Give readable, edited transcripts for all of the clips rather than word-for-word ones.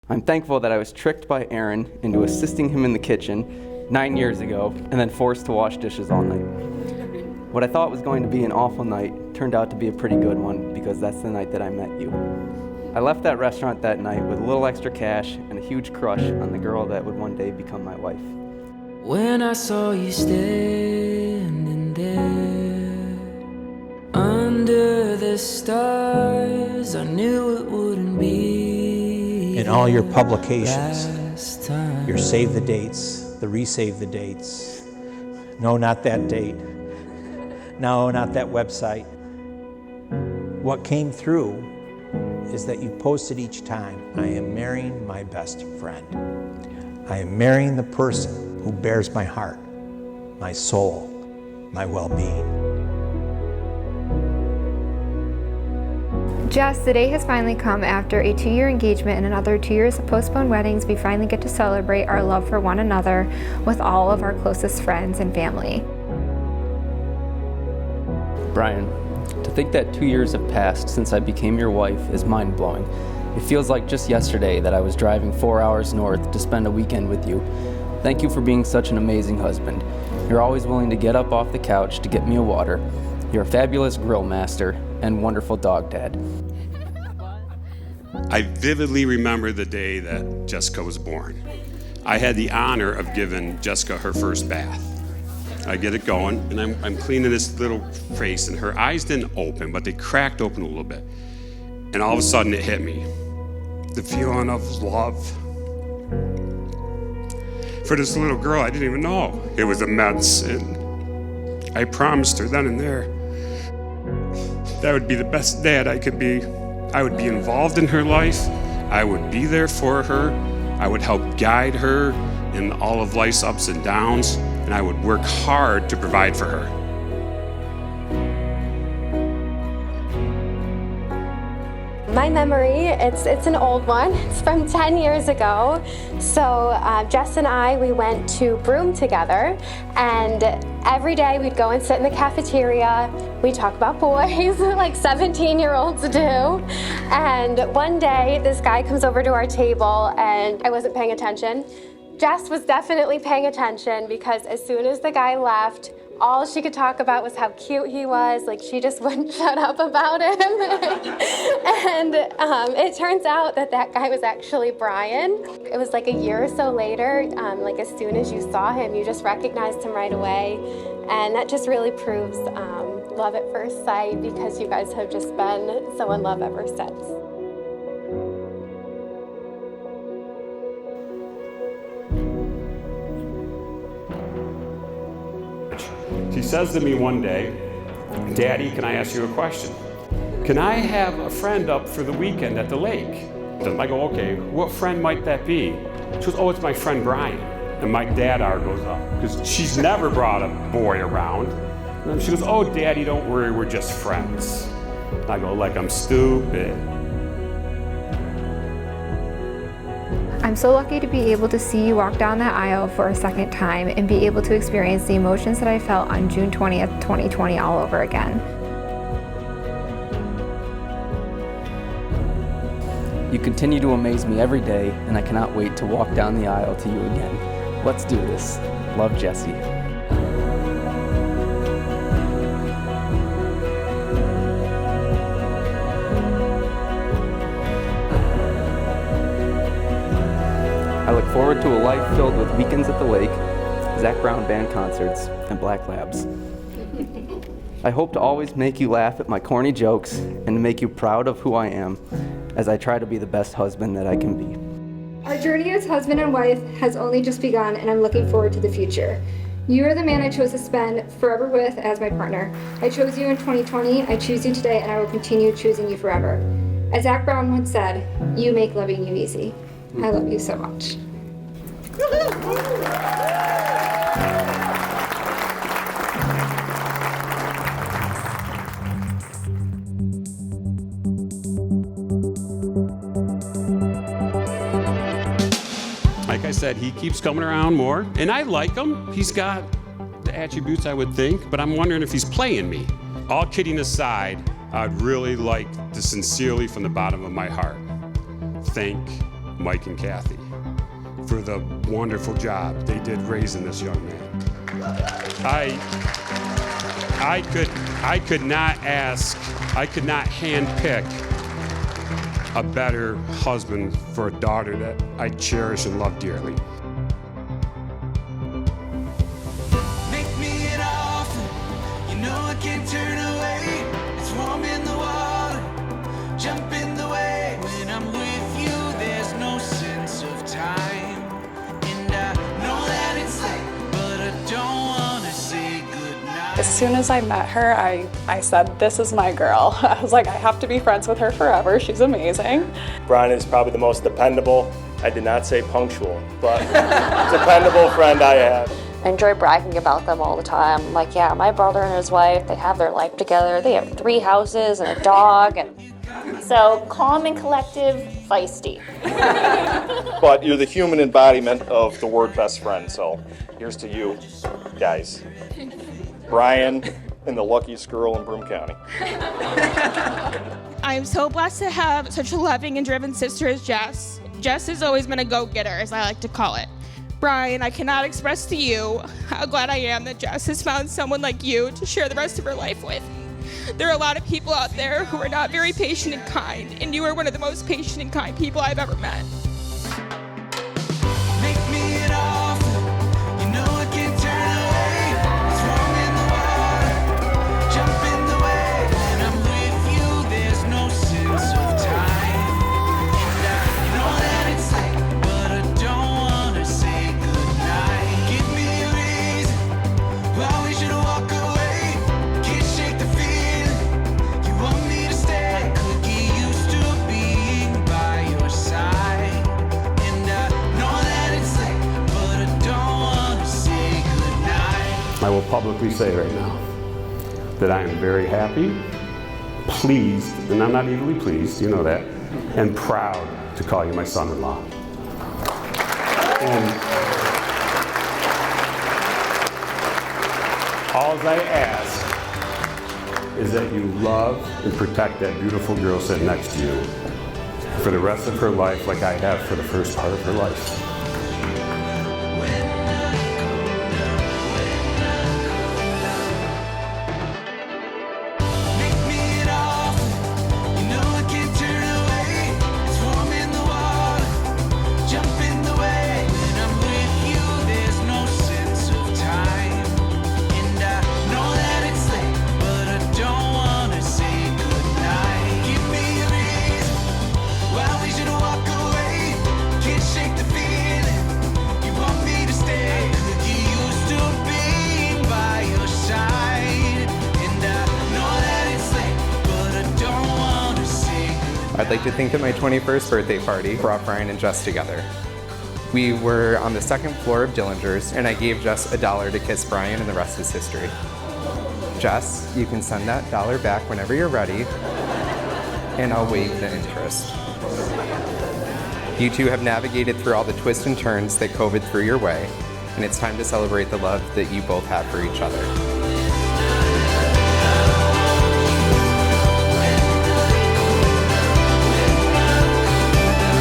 I'm thankful that I was tricked by Aaron into assisting him in the kitchen 9 years ago and then forced to wash dishes all night. What I thought was going to be an awful night turned out to be a pretty good one because that's the night that I met you. I left that restaurant that night with a little extra cash and a huge crush on the girl that would one day become my wife. When I saw you standing there under the stars, I knew it wouldn't be. In all your publications, your save the dates, the resave the dates. No, not that date. No, not that website. What came through is that you posted each time, I am marrying my best friend. I am marrying the person who bears my heart, my soul, my well-being. Jess, the day has finally come. After a 2-year engagement and another 2 years of postponed weddings, we finally get to celebrate our love for one another with all of our closest friends and family. Brian, to think that 2 years have passed since I became your wife is mind-blowing. It feels like just yesterday that I was driving 4 hours north to spend a weekend with you. Thank you for being such an amazing husband. You're always willing to get up off the couch to get me a water. You're a fabulous grill master and wonderful dog dad. I vividly remember the day that Jessica was born. I had the honor of giving Jessica her first bath. I get it going, and I'm cleaning this little face, and her eyes didn't open, but they cracked open a little bit. And all of a sudden it hit me. The feeling of love. For this little girl, I didn't even know. It was immense, and I promised her then and there that would be the best dad I could be. I would be involved in her life. I would be there for her. I would help guide her in all of life's ups and downs, and I would work hard to provide for her. My memory, it's an old one. It's from 10 years ago. So Jess and I, we went to Broome together, and every day we'd go and sit in the cafeteria. We'd talk about boys, like 17-year-olds do. And one day, this guy comes over to our table, and I wasn't paying attention. Jess was definitely paying attention because as soon as the guy left, all she could talk about was how cute he was. Like, she just wouldn't shut up about him. And it turns out that guy was actually Brian. It was like a year or so later, like as soon as you saw him, you just recognized him right away. And that just really proves love at first sight, because you guys have just been so in love ever since. She says to me one day, "Daddy, can I ask you a question? Can I have a friend up for the weekend at the lake?" And I go, "Okay, what friend might that be?" She goes, "Oh, it's my friend Brian." And my dad-ar goes up, because she's never brought a boy around. And then she goes, "Oh, Daddy, don't worry, we're just friends." And I go, like I'm stupid. I'm so lucky to be able to see you walk down that aisle for a second time and be able to experience the emotions that I felt on June 20th, 2020 all over again. You continue to amaze me every day, and I cannot wait to walk down the aisle to you again. Let's do this. Love, Jessie. I look forward to a life filled with weekends at the lake, Zac Brown band concerts, and black labs. I hope to always make you laugh at my corny jokes and to make you proud of who I am as I try to be the best husband that I can be. Our journey as husband and wife has only just begun, and I'm looking forward to the future. You are the man I chose to spend forever with as my partner. I chose you in 2020, I choose you today, and I will continue choosing you forever. As Zac Brown once said, "You make loving you easy." I love you so much. Like I said, he keeps coming around more, and I like him. He's got the attributes I would think, but I'm wondering if he's playing me. All kidding aside, I'd really like to sincerely, from the bottom of my heart, thank Mike and Kathy for the wonderful job they did raising this young man. I could not handpick a better husband for a daughter that I cherish and love dearly. Make me an offer, you know I can't turn away. It's warm in the water, jump in the waves. When I'm with you, there's no sense of time. And I know that it's late, but I don't wanna say goodnight. As soon as I met her, I said, this is my girl. I was like, I have to be friends with her forever. She's amazing. Brian is probably the most dependable, I did not say punctual, but dependable friend I have. I enjoy bragging about them all the time. Like, yeah, my brother and his wife, they have their life together. They have 3 houses and a dog. And So calm and collective, feisty. But you're the human embodiment of the word best friend, so here's to you guys. Brian and the luckiest girl in Broome County. I am so blessed to have such a loving and driven sister as Jess. Jess has always been a go-getter, as I like to call it. Brian, I cannot express to you how glad I am that Jess has found someone like you to share the rest of her life with. There are a lot of people out there who are not very patient and kind, and you are one of the most patient and kind people I've ever met. Make me an offer, you know I can't turn away. It's warm in the water, jump in the wave. When I'm with you, there's no sense of time. And I know that it's late, but I don't wanna say goodnight. Give me a reason why we should walk away. Can't shake the feeling, you want me to stay. Could get used to being by your side. And I know that it's late, but I don't wanna say goodnight. I will publicly say right now that I am very happy, pleased, and I'm not easily pleased, you know that, and proud to call you my son-in-law. And all I ask is that you love and protect that beautiful girl sitting next to you for the rest of her life, like I have for the first part of her life. Make me an offer, you know I can't turn away. It's warm in the water, jump in the wave. When I'm with you, there's no sense of time. And I know that it's late, but I don't wanna say goodnight. Give me a reason why we should walk away. Can't shake the feeling, you want me to stay. Could get used to being by your side. And I know that it's late, but I don't wanna say goodnight. I'd like to think that my 21st birthday party brought Brian and Jess together. We were on the second floor of Dillinger's, and I gave Jess $1 to kiss Brian, and the rest is history. Jess, you can send that $1 back whenever you're ready, and I'll waive the interest. You two have navigated through all the twists and turns that COVID threw your way, and it's time to celebrate the love that you both have for each other.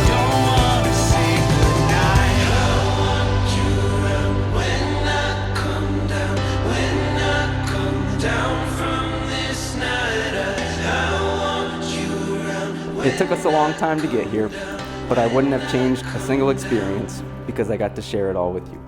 Don't wanna say goodnight. I want you around when I come down. When I come down from this night, I want you around. It took us a long time to get here, but I wouldn't have changed a single experience because I got to share it all with you.